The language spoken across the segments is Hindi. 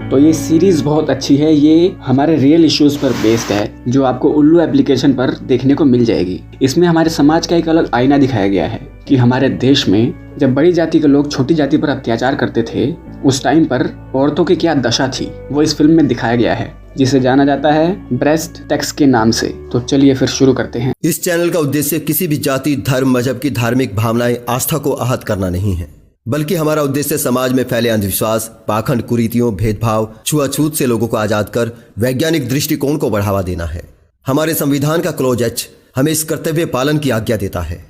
तो ये सीरीज बहुत अच्छी है। ये हमारे रियल इश्यूज पर बेस्ड है जो आपको उल्लू एप्लीकेशन पर देखने को मिल जाएगी। इसमें हमारे समाज का एक अलग आईना दिखाया गया है कि हमारे देश में जब बड़ी जाति के लोग छोटी जाति पर अत्याचार करते थे उस टाइम पर औरतों की क्या दशा थी, वो इस फिल्म में दिखाया गया है, जिसे जाना जाता है ब्रेस्ट टैक्स के नाम से। तो चलिए फिर शुरू करते हैं। इस चैनल का उद्देश्य किसी भी जाति, धर्म, मजहब की धार्मिक भावनाएं, आस्था को आहत करना नहीं है, बल्कि हमारा उद्देश्य समाज में फैले अंधविश्वास, पाखंड, कुरीतियों, भेदभाव, छुआछूत से लोगों को आजाद कर वैज्ञानिक दृष्टिकोण को बढ़ावा देना है। हमारे संविधान का क्लॉज एच हमें इस कर्तव्य पालन की आज्ञा देता है।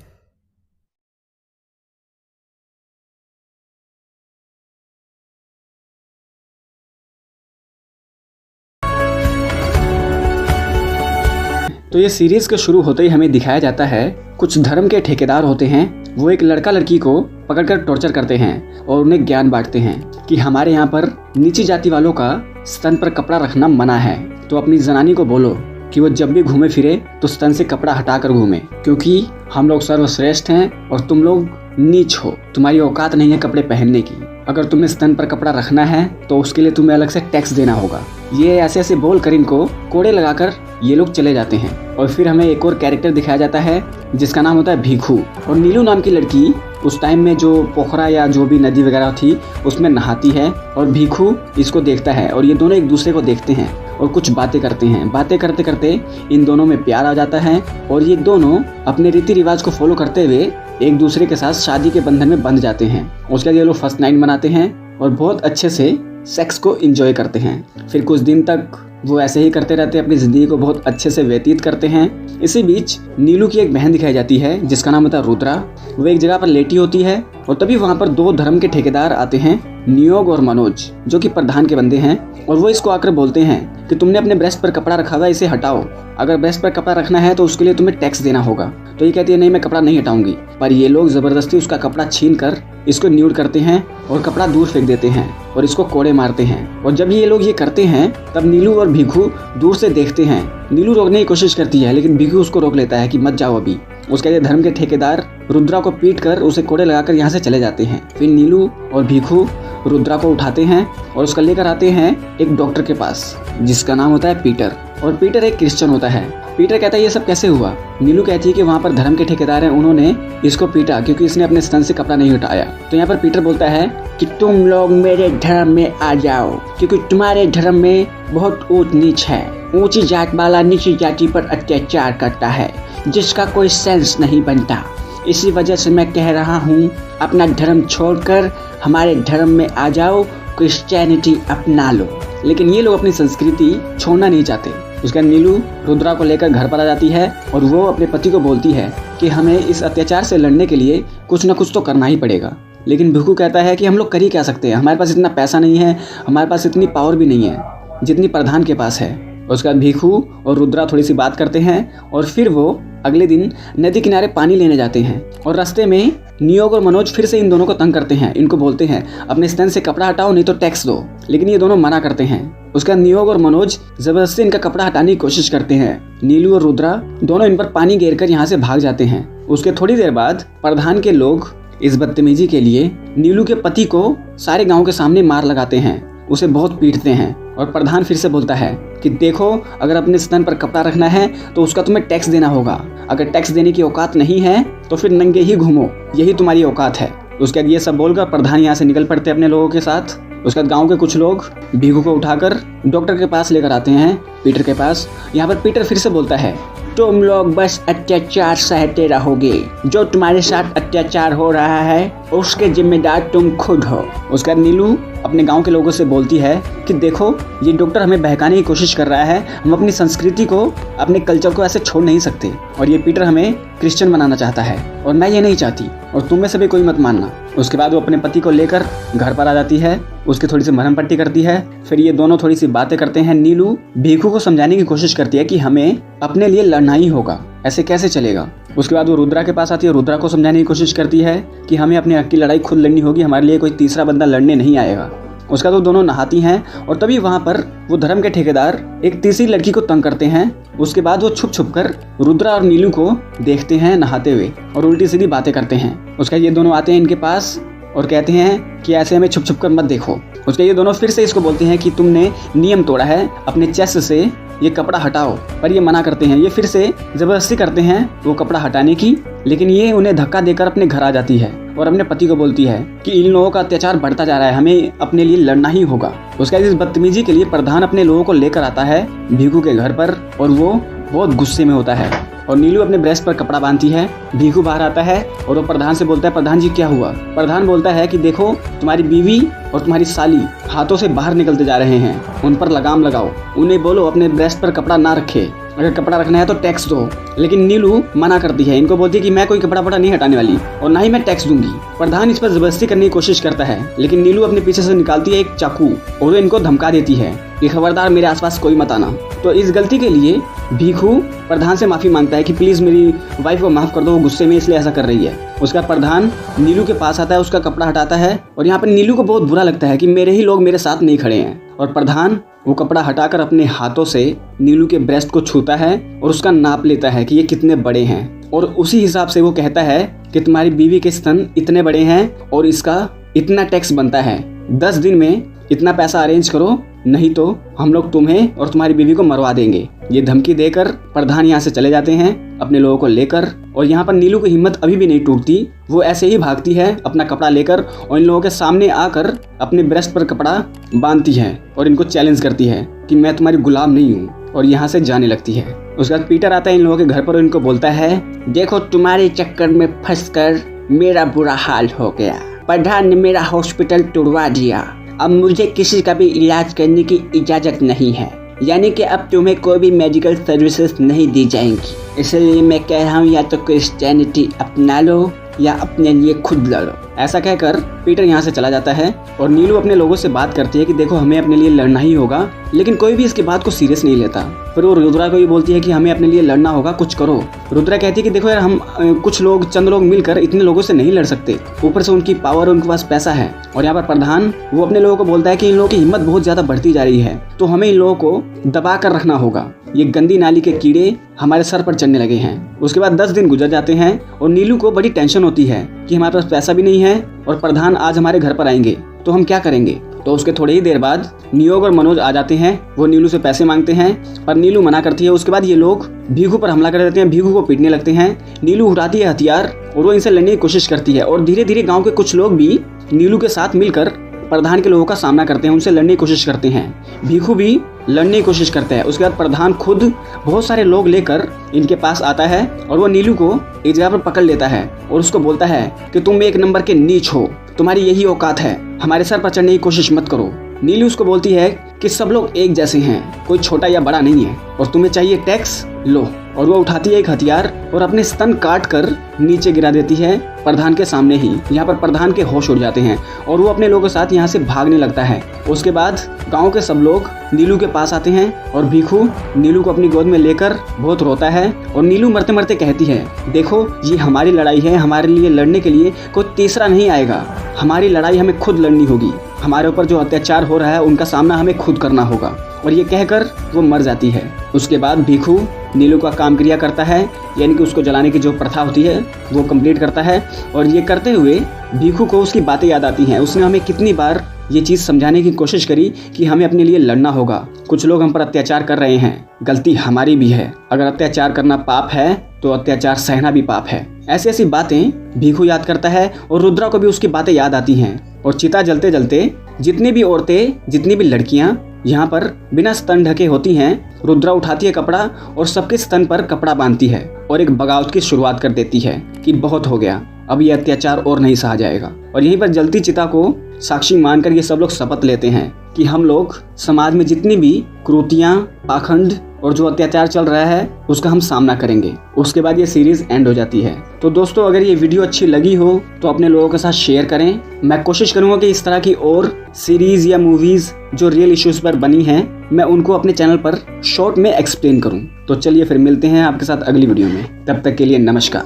तो ये सीरीज के शुरू होते ही हमें दिखाया जाता है कुछ धर्म के ठेकेदार होते हैं, वो एक लड़का लड़की को पकड़कर टॉर्चर करते हैं और उन्हें ज्ञान बांटते हैं कि हमारे यहाँ पर नीची जाति वालों का स्तन पर कपड़ा रखना मना है, तो अपनी जनानी को बोलो कि वो जब भी घूमे फिरे तो स्तन से कपड़ा हटाकर घूमे, क्योंकि हम लोग सर्वश्रेष्ठ हैं और तुम लोग नीच हो, तुम्हारी औकात नहीं है कपड़े पहनने की। अगर तुम्हें स्तन पर कपड़ा रखना है तो उसके लिए तुम्हें अलग से टैक्स देना होगा। ये ऐसे ऐसे बोल कर इनको कोड़े लगाकर ये लोग चले जाते हैं। और फिर हमें एक और कैरेक्टर दिखाया जाता है जिसका नाम होता है भीखू, और नीलू नाम की लड़की उस टाइम में जो पोखरा या जो भी नदी वगैरह थी उसमें नहाती है और भीखू इसको देखता है और ये दोनों एक दूसरे को देखते हैं और कुछ बातें करते हैं। बातें करते करते इन दोनों में प्यार आ जाता है और ये दोनों अपने रीति रिवाज को फॉलो करते हुए एक दूसरे के साथ शादी के बंधन में बंध जाते हैं। उसके बाद ये लोग फर्स्ट नाइट मनाते हैं और बहुत अच्छे से सेक्स को एंजॉय करते हैं। फिर कुछ दिन तक वो ऐसे ही करते रहते हैं, अपनी ज़िंदगी को बहुत अच्छे से व्यतीत करते हैं। इसी बीच नीलू की एक बहन दिखाई जाती है जिसका नाम होता है रुद्रा। वो एक जगह पर लेटी होती है और तभी वहाँ पर दो धर्म के ठेकेदार आते हैं, नियोग और मनोज, जो कि प्रधान के बंदे हैं। और वो इसको आकर बोलते हैं कि तुमने अपने ब्रेस्ट पर कपड़ा रखा हुआ है, इसे हटाओ। अगर ब्रेस्ट पर कपड़ा रखना है तो उसके लिए तुम्हें टैक्स देना होगा। तो ये कहती है नहीं, मैं कपड़ा नहीं हटाऊंगी। पर ये लोग जबरदस्ती उसका कपड़ा छीन कर इसको न्यूड करते हैं और कपड़ा दूर फेंक देते हैं और इसको कोड़े मारते हैं। और जब ये लोग ये करते हैं तब नीलू और भीखू दूर से देखते हैं। नीलू रोकने की कोशिश करती है लेकिन भीखू उसको रोक लेता है कि मत जाओ अभी। उसके लिए धर्म के ठेकेदार रुद्रा को पीट कर उसे कोड़े लगाकर यहाँ से चले जाते हैं। फिर नीलू और भीखू रुद्रा को उठाते हैं और उसका लेकर आते हैं एक डॉक्टर के पास जिसका नाम होता है पीटर, और पीटर एक क्रिश्चियन होता है। पीटर कहता है ये सब कैसे हुआ। नीलू कहती है कि वहाँ पर धर्म के ठेकेदार हैं, उन्होंने इसको पीटा क्योंकि इसने अपने स्तन से कपड़ा नहीं हटाया। तो यहाँ पर पीटर बोलता है कि तुम लोग मेरे धर्म में आ जाओ क्योंकि तुम्हारे धर्म में बहुत ऊंच नीच है। ऊंची जात वाला नीची जाति पर अत्याचार करता है जिसका कोई सेंस नहीं बनता। इसी वजह से मैं कह रहा हूँ अपना धर्म छोड़कर हमारे धर्म में आ जाओ, क्रिश्चियनिटी अपना लो। लेकिन ये लोग अपनी संस्कृति छोड़ना नहीं चाहते। उसके बाद नीलू रुद्रा को लेकर घर पर आ जाती है और वो अपने पति को बोलती है कि हमें इस अत्याचार से लड़ने के लिए कुछ न कुछ तो करना ही पड़ेगा। लेकिन भीखू कहता है कि हम लोग कर ही क्या सकते हैं, हमारे पास इतना पैसा नहीं है, हमारे पास इतनी पावर भी नहीं है जितनी प्रधान के पास है। उसके बाद भीखू और रुद्रा थोड़ी सी बात करते हैं और फिर वो अगले दिन नदी किनारे पानी लेने जाते हैं। और रास्ते में नियोग और मनोज फिर से इन दोनों को तंग करते हैं। इनको बोलते हैं अपने स्तन से कपड़ा हटाओ नहीं तो टैक्स दो, लेकिन ये दोनों मना करते हैं। उसके बाद नियोग और मनोज जबरदस्ती इनका कपड़ा हटाने की कोशिश करते हैं। नीलू और रुद्रा दोनों इन पर पानी घेर कर यहाँ से भाग जाते हैं। उसके थोड़ी देर बाद प्रधान के लोग इस बदतमीजी के लिए नीलू के पति को सारे गाँव के सामने मार लगाते हैं, उसे बहुत पीटते हैं। और प्रधान फिर से बोलता है कि देखो अगर अपने स्तन पर कपड़ा रखना है तो उसका तुम्हें टैक्स देना होगा। अगर टैक्स देने की औकात नहीं है तो फिर नंगे ही घूमो, यही तुम्हारी औकात है। उसके बाद ये सब बोलकर प्रधान यहाँ से निकल पड़ते अपने लोगों के साथ। उसके बाद गाँव के कुछ लोग भीखू को उठाकर डॉक्टर के पास लेकर आते हैं, पीटर के पास। यहाँ पर पीटर फिर से बोलता है तुम लोग बस अत्याचार सहते रहोगे, जो तुम्हारे साथ अत्याचार हो रहा है उसके जिम्मेदार तुम खुद हो। उसके बाद नीलू अपने गांव के लोगों से बोलती है कि देखो ये डॉक्टर हमें बहकाने की कोशिश कर रहा है, हम अपनी संस्कृति को, अपने कल्चर को ऐसे छोड़ नहीं सकते, और ये पीटर हमें क्रिश्चियन बनाना चाहता है और मैं ये नहीं चाहती और तुम में से भी कोई मत मानना। उसके बाद वो अपने पति को लेकर घर पर आ जाती है, उसकी थोड़ी सी मरहम पट्टी करती है। फिर ये दोनों थोड़ी सी बातें करते हैं। नीलू भीखू को समझाने की कोशिश करती है कि हमें अपने लिए लड़ना ही होगा, ऐसे कैसे चलेगा। उसके बाद वो रुद्रा के पास आती है, रुद्रा को समझाने की कोशिश करती है कि हमें अपने हक की लड़ाई खुद लड़नी होगी, हमारे लिए कोई तीसरा बंदा लड़ने नहीं आएगा। उसका तो दोनों नहाती हैं और तभी वहाँ पर वो धर्म के ठेकेदार एक तीसरी लड़की को तंग करते हैं। उसके बाद वो छुप छुप कर रुद्रा और नीलू को देखते हैं नहाते हुए और उल्टी सीधी बातें करते हैं। उसका ये दोनों आते हैं इनके पास और कहते हैं कि ऐसे हमें छुप छुप कर मत देखो। उसके ये दोनों फिर से इसको बोलते हैं कि तुमने नियम तोड़ा है, अपने चेस्ट से ये कपड़ा हटाओ, पर ये मना करते हैं। ये फिर से जबरदस्ती करते हैं वो कपड़ा हटाने की, लेकिन ये उन्हें धक्का देकर अपने घर आ जाती है और अपने पति को बोलती है कि इन लोगों का अत्याचार बढ़ता जा रहा है, हमें अपने लिए लड़ना ही होगा। उसके बाद इस बदतमीजी के लिए प्रधान अपने लोगों को लेकर आता है भीखू के घर पर और वो बहुत गुस्से में होता है और नीलू अपने ब्रेस्ट पर कपड़ा बांधती है। भीखू बाहर आता है और वो प्रधान से बोलता है, प्रधान जी क्या हुआ? प्रधान बोलता है कि देखो तुम्हारी बीवी और तुम्हारी साली हाथों से बाहर निकलते जा रहे हैं, उन पर लगाम लगाओ, उन्हें बोलो अपने ब्रेस्ट पर कपड़ा ना रखे, अगर कपड़ा रखना है तो टैक्स दो। लेकिन नीलू मना करती है, इनको बोलती है कि मैं कोई कपड़ा वपड़ा नहीं हटाने वाली और ना ही मैं टैक्स दूंगी। प्रधान इस पर जबरदस्ती करने की कोशिश करता है, लेकिन नीलू अपने पीछे से निकालती है एक चाकू और वो इनको धमका देती है कि खबरदार मेरे आसपास कोई मत आना। तो इस गलती के लिए भीखू प्रधान से माफी मांगता है कि प्लीज मेरी वाइफ को माफ कर दो, वो गुस्से में इसलिए ऐसा कर रही है। उसका प्रधान नीलू के पास आता है, उसका कपड़ा हटाता है और यहाँ पर नीलू को बहुत बुरा लगता है कि मेरे ही लोग मेरे साथ नहीं खड़े हैं। और प्रधान वो कपड़ा हटाकर अपने हाथों से नीलू के ब्रेस्ट को छूता है और उसका नाप लेता है कि ये कितने बड़े हैं और उसी हिसाब से वो कहता है कि तुम्हारी बीवी के स्तन इतने बड़े हैं और इसका इतना टैक्स बनता है, 10 दिन में इतना पैसा अरेंज करो, नहीं तो हम लोग तुम्हें और तुम्हारी बीवी को मरवा देंगे। ये धमकी देकर प्रधान यहाँ से चले जाते हैं अपने लोगों को लेकर और यहाँ पर नीलू की हिम्मत अभी भी नहीं टूटती। वो ऐसे ही भागती है अपना कपड़ा लेकर और इन लोगों के सामने आकर अपने ब्रेस्ट पर कपड़ा बांधती है और इनको चैलेंज करती है कि मैं तुम्हारी गुलाम नहीं हूँ और यहाँ से जाने लगती है। उसके बाद पीटर आता है इन लोगों के घर पर और इनको बोलता है, देखो तुम्हारे चक्कर में फंसकर मेरा बुरा हाल हो गया, प्रधान ने मेरा हॉस्पिटल तोड़वा दिया, अब मुझे किसी का भी इलाज करने की इजाज़त नहीं है, यानी कि अब तुम्हें कोई भी मेडिकल सर्विसेज नहीं दी जाएंगी। इसलिए मैं कह रहा हूँ या तो क्रिश्चियनिटी अपना लो या अपने लिए खुद लड़ो। ऐसा कहकर पीटर यहाँ से चला जाता है और नीलू अपने लोगों से बात करती है कि देखो हमें अपने लिए लड़ना ही होगा, लेकिन कोई भी इसकी बात को सीरियस नहीं लेता। फिर वो रुद्रा को भी बोलती है कि हमें अपने लिए लड़ना होगा, कुछ करो। रुद्रा कहती है कि देखो यार हम कुछ लोग चंद लोग मिलकर इतने लोगों से नहीं लड़ सकते, ऊपर से उनकी पावर, उनके पास पैसा है। और यहाँ पर प्रधान वो अपने लोगों को बोलता है कि इन लोगों की हिम्मत बहुत ज्यादा बढ़ती जा रही है, तो हमें इन लोगों को दबा कर रखना होगा, ये गंदी नाली के कीड़े हमारे सर पर चढ़ने लगे हैं। उसके बाद 10 दिन गुजर जाते हैं और नीलू को बड़ी टेंशन होती है कि हमारे पास पैसा भी नहीं है और प्रधान आज हमारे घर पर आएंगे तो हम क्या करेंगे। तो उसके थोड़ी ही देर बाद नियोग और मनोज आ जाते हैं, वो नीलू से पैसे मांगते हैं पर नीलू मना करती है। उसके बाद ये लोग भीखू पर हमला कर देते हैं, भीखू को पीटने लगते हैं। नीलू उठाती है हथियार और वो इनसे लड़ने की कोशिश करती है और धीरे धीरे गाँव के कुछ लोग भी नीलू के साथ मिलकर प्रधान के लोगों का सामना करते हैं, उनसे लड़ने की कोशिश करते हैं। भीखू भी लड़ने की कोशिश करता है। उसके बाद प्रधान खुद बहुत सारे लोग लेकर इनके पास आता है और वो नीलू को एक जगह पर पकड़ लेता है और उसको बोलता है कि तुम एक नंबर के नीच हो, तुम्हारी यही औकात है, हमारे सर पर चढ़ने की कोशिश मत करो। नीलू उसको बोलती है कि सब लोग एक जैसे हैं, कोई छोटा या बड़ा नहीं है और तुम्हें चाहिए टैक्स लो। और वो उठाती है एक हथियार और अपने स्तन काट कर नीचे गिरा देती है प्रधान के सामने ही। यहाँ पर प्रधान के होश उड़ जाते हैं और वो अपने लोगों के साथ यहाँ से भागने लगता है। उसके बाद गांव के सब लोग नीलू के पास आते हैं और भीखू नीलू को अपनी गोद में लेकर बहुत रोता है और नीलू मरते मरते कहती है, देखो ये हमारी लड़ाई है, हमारे लिए लड़ने के लिए कोई तीसरा नहीं आएगा, हमारी लड़ाई हमें खुद लड़नी होगी, हमारे ऊपर जो अत्याचार हो रहा है उनका सामना हमें खुद करना होगा। और ये कहकर वो मर जाती है। उसके बाद भीखू नीलू का काम क्रिया करता है, यानी कि उसको जलाने की जो प्रथा होती है वो कंप्लीट करता है। और ये करते हुए भीखू को उसकी बातें याद आती हैं, उसने हमें कितनी बार ये चीज़ समझाने की कोशिश करी कि हमें अपने लिए लड़ना होगा, कुछ लोग हम पर अत्याचार कर रहे हैं, गलती हमारी भी है, अगर अत्याचार करना पाप है तो अत्याचार सहना भी पाप है। ऐसी ऐसी बातें भीखू याद करता है और रुद्रा को भी उसकी बातें याद आती हैं। और चिता जलते जलते जितनी भी औरतें, जितनी भी लड़कियां यहाँ पर बिना स्तन ढके होती हैं, रुद्रा उठाती है कपड़ा और सबके स्तन पर कपड़ा बांधती है और एक बगावत की शुरुआत कर देती है कि बहुत हो गया, अब ये अत्याचार और नहीं सहा जाएगा। और यहीं पर जलती चिता को साक्षी मानकर ये सब लोग शपथ लेते हैं कि हम लोग समाज में जितनी भी कुरीतियां, पाखंड और जो अत्याचार चल रहा है उसका हम सामना करेंगे। उसके बाद ये सीरीज एंड हो जाती है। तो दोस्तों अगर ये वीडियो अच्छी लगी हो तो अपने लोगों के साथ शेयर करें। मैं कोशिश करूंगा कि इस तरह की और सीरीज या मूवीज जो रियल इश्यूज पर बनी हैं मैं उनको अपने चैनल पर शॉर्ट में एक्सप्लेन करूं। तो चलिए फिर मिलते हैं आपके साथ अगली वीडियो में, तब तक के लिए नमस्कार।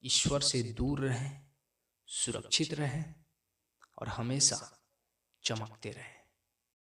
ईश्वर से दूर रहें, सुरक्षित रहें और हमेशा चमकते रहें।